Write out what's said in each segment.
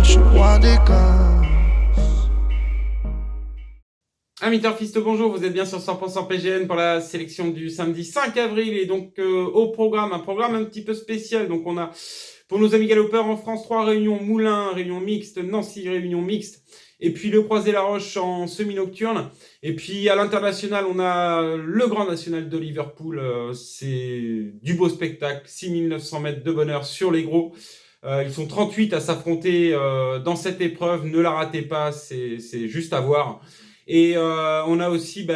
je suis roi des gars. Amis Turfistes, bonjour, vous êtes bien sur 100% PGN pour la sélection du samedi 5 avril et donc au programme, un programme un petit peu spécial. Donc on a pour nos amis galopeurs en France 3 réunions Moulins, réunion mixte, Nancy, réunion mixte, et puis le Croisé-la-Roche en semi-nocturne. Et puis à l'international, on a le Grand National de Liverpool, c'est du beau spectacle, 6900 mètres de bonheur sur les gros. Ils sont 38 à s'affronter dans cette épreuve, ne la ratez pas, c'est juste à voir. Et on a aussi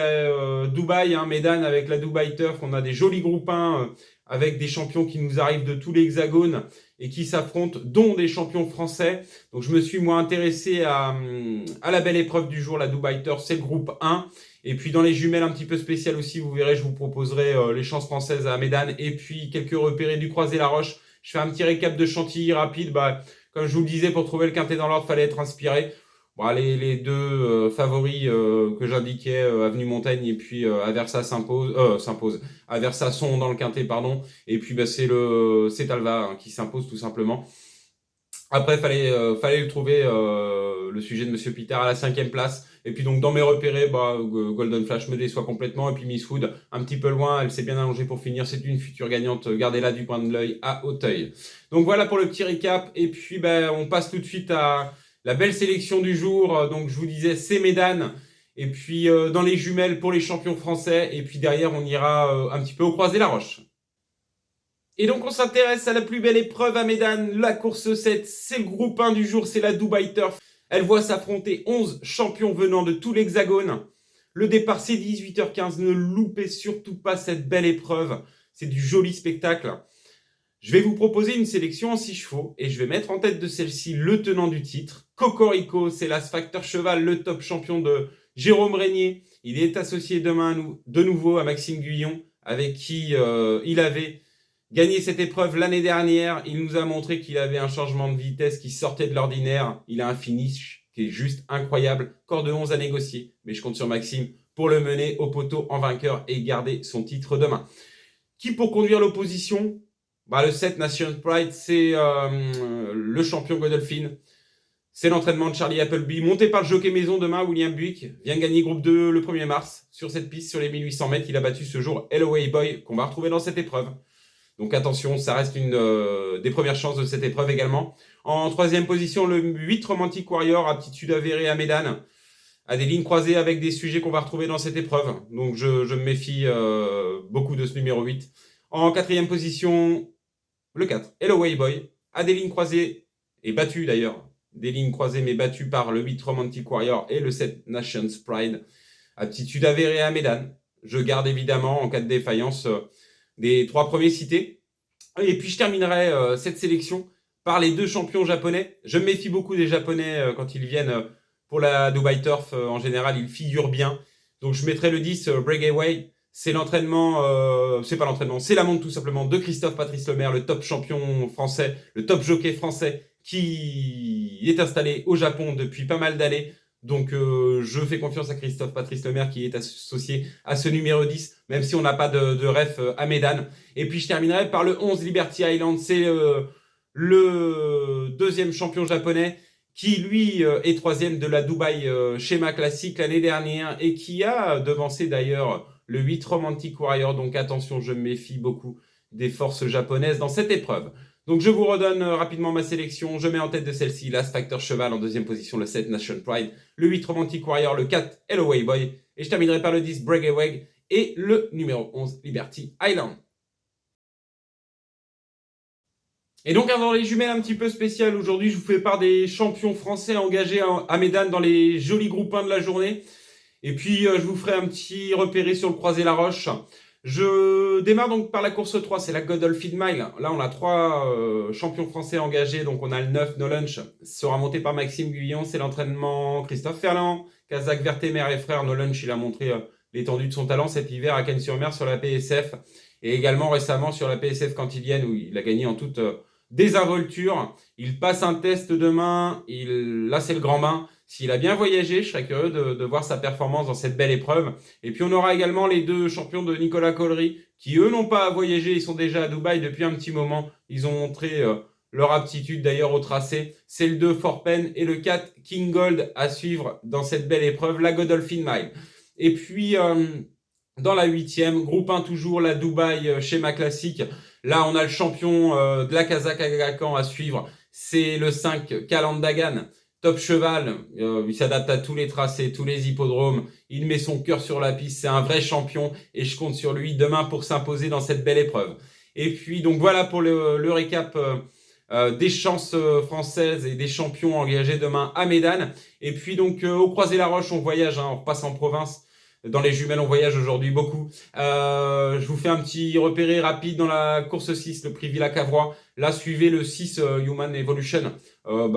Dubaï, Médane avec la Dubaï Turf. On a des jolis groupins avec des champions qui nous arrivent de tout l'Hexagone et qui s'affrontent, dont des champions français. Donc je me suis moi intéressé à la belle épreuve du jour, la Dubaï Turf, c'est le groupe 1. Et puis dans les jumelles un petit peu spéciales aussi, vous verrez, je vous proposerai les chances françaises à Médane et puis quelques repérés du Croisé-la-Roche. Je fais un petit récap de Chantilly rapide. Comme je vous le disais, pour trouver le quintet dans l'ordre, fallait être inspiré. Bon, les deux favoris que j'indiquais, Avenue Montaigne et puis Aversa s'impose. Aversa sont dans le quintet, pardon. Et puis c'est Alva qui s'impose tout simplement. Après, fallait le trouver, le sujet de Monsieur Peter à la 5e place. Et puis donc dans mes repérés, Golden Flash me déçoit complètement. Et puis Miss Wood, un petit peu loin, elle s'est bien allongée pour finir. C'est une future gagnante, gardez-la du coin de l'œil à Auteuil. Donc voilà pour le petit récap. Et puis on passe tout de suite à la belle sélection du jour. Donc je vous disais, c'est Médane. Et puis dans les jumelles pour les champions français. Et puis derrière, on ira un petit peu au Croisé-la-Roche. Et donc on s'intéresse à la plus belle épreuve à Médane, la course 7, c'est le groupe 1 du jour, c'est la Dubaï Turf. Elle voit s'affronter 11 champions venant de tout l'Hexagone. Le départ c'est 18h15, ne loupez surtout pas cette belle épreuve, c'est du joli spectacle. Je vais vous proposer une sélection en 6 chevaux et je vais mettre en tête de celle-ci le tenant du titre. Cocorico, c'est l'As Facteur Cheval, le top champion de Jérôme Régnier. Il est associé demain de nouveau à Maxime Guyon, avec qui il avait gagné cette épreuve l'année dernière. Il nous a montré qu'il avait un changement de vitesse qui sortait de l'ordinaire. Il a un finish qui est juste incroyable. Corps de 11 à négocier. Mais je compte sur Maxime pour le mener au poteau en vainqueur et garder son titre demain. Qui pour conduire l'opposition ? Le 7 Nation Pride, c'est le champion Godolphin. C'est l'entraînement de Charlie Appleby, monté par le jockey maison demain, William Buick, vient gagner groupe 2 le 1er mars. Sur cette piste, sur les 1800 mètres, il a battu ce jour LOA Boy, qu'on va retrouver dans cette épreuve. Donc attention, ça reste une des premières chances de cette épreuve également. En 3e position, le 8 Romantic Warrior, aptitude avérée à Médane, a des lignes croisées avec des sujets qu'on va retrouver dans cette épreuve. Donc je me méfie beaucoup de ce numéro 8. En 4e position, le 4, LOA Boy, a des lignes croisées et battu d'ailleurs. Des lignes croisées mais battues par le 8 Romantic Warrior et le 7 Nations Pride. Aptitude avérée à Médane. Je garde évidemment en cas de défaillance des 3 premiers cités. Et puis je terminerai cette sélection par les 2 champions japonais. Je me méfie beaucoup des japonais quand ils viennent pour la Dubaï Turf. En général, ils figurent bien. Donc je mettrai le 10 Breakaway. C'est l'entraînement, c'est pas l'entraînement, c'est la montre tout simplement de Christophe Patrice Lemaire, le top champion français, le top jockey français qui est installé au Japon depuis pas mal d'années. Donc je fais confiance à Christophe Patrice Lemaire qui est associé à ce numéro 10, même si on n'a pas de ref à Médane. Et puis je terminerai par le 11 Liberty Island, c'est le 2e champion japonais qui lui est 3e de la Dubaï schéma classique l'année dernière et qui a devancé d'ailleurs le 8 Romantic Warrior. Donc attention, je me méfie beaucoup des forces japonaises dans cette épreuve. Donc je vous redonne rapidement ma sélection. Je mets en tête de celle-ci l'As Factor Cheval, en 2e position le 7 Nation Pride, le 8 Romantic Warrior, le 4 LOA Boy, et je terminerai par le 10 Breakaway et le numéro 11 Liberty Island. Et donc avant les jumelles un petit peu spéciales, aujourd'hui je vous fais part des champions français engagés à Médane dans les jolis groupes 1 de la journée. Et puis je vous ferai un petit repéré sur le Croisé-la-Roche. Je démarre donc par la course 3, c'est la Godolphin Mile. Là, on a 3 champions français engagés. Donc, on a le 9, No Lunch, sera monté par Maxime Guyon. C'est l'entraînement Christophe Ferland, Kazakh Vertemer et frère. No Lunch, il a montré l'étendue de son talent cet hiver à Cannes-sur-Mer sur la PSF. Et également récemment sur la PSF Cantilienne où il a gagné en toute désinvolture. Il passe un test demain. Là, c'est le grand bain. S'il a bien voyagé, je serais curieux de voir sa performance dans cette belle épreuve. Et puis on aura également les 2 champions de Nicolas Collery, qui eux n'ont pas voyagé, ils sont déjà à Dubaï depuis un petit moment. Ils ont montré leur aptitude d'ailleurs au tracé. C'est le 2 Forpen et le 4 King Gold à suivre dans cette belle épreuve, la Godolphin Mile. Et puis dans la 8e, groupe 1 toujours, la Dubaï schéma classique. Là, on a le champion de la Kazakh Agacan à suivre. C'est le 5 Kalandagan. Top cheval, il s'adapte à tous les tracés, tous les hippodromes. Il met son cœur sur la piste. C'est un vrai champion et je compte sur lui demain pour s'imposer dans cette belle épreuve. Et puis, donc voilà pour le récap des chances françaises et des champions engagés demain à Médane. Et puis donc au Croisé-la-Roche, on voyage, on repasse en province. Dans les jumelles, on voyage aujourd'hui beaucoup. Je vous fais un petit repéré rapide dans la course 6, le prix Villa-Cavrois. Là, suivez le 6 Human Evolution.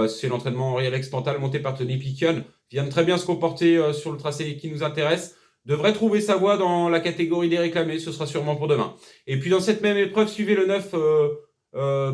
C'est l'entraînement Real Expantal monté par Tony Piquion. Vient de très bien se comporter sur le tracé qui nous intéresse. Devrait trouver sa voie dans la catégorie des réclamés. Ce sera sûrement pour demain. Et puis dans cette même épreuve, suivez le 9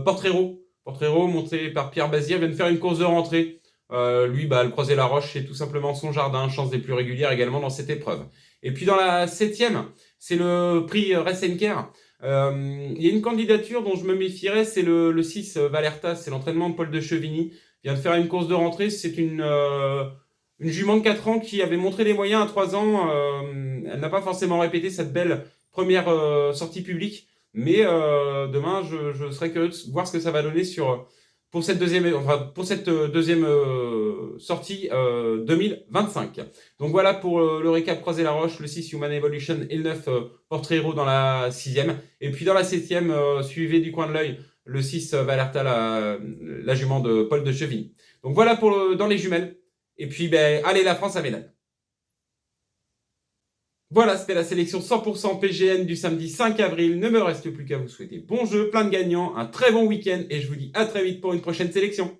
Portrero. Portrero, monté par Pierre Bazir, vient de faire une course de rentrée. Lui, le Croisé-la-Roche, c'est tout simplement son jardin, chance des plus régulières également dans cette épreuve. Et puis dans la 7e, c'est le prix Ressenker. Il y a une candidature dont je me méfierais, c'est le 6 Valertas, c'est l'entraînement de Paul de Chevigny. Il vient de faire une course de rentrée, c'est une jument de 4 ans qui avait montré des moyens à 3 ans. Elle n'a pas forcément répété cette belle première sortie publique, mais demain, je serais curieux de voir ce que ça va donner pour cette deuxième sortie 2025. Donc voilà pour le récap Croisé-la-Roche, le 6 Human Evolution et le 9 Portrero dans la 6e. Et puis dans la 7e, suivez du coin de l'œil le 6 Valerta, la jument de Paul de Chevigny. Donc voilà dans les jumelles. Et puis allez la France à Médane. Voilà, c'était la sélection 100% PGN du samedi 5 avril. Ne me reste plus qu'à vous souhaiter bon jeu, plein de gagnants, un très bon week-end et je vous dis à très vite pour une prochaine sélection.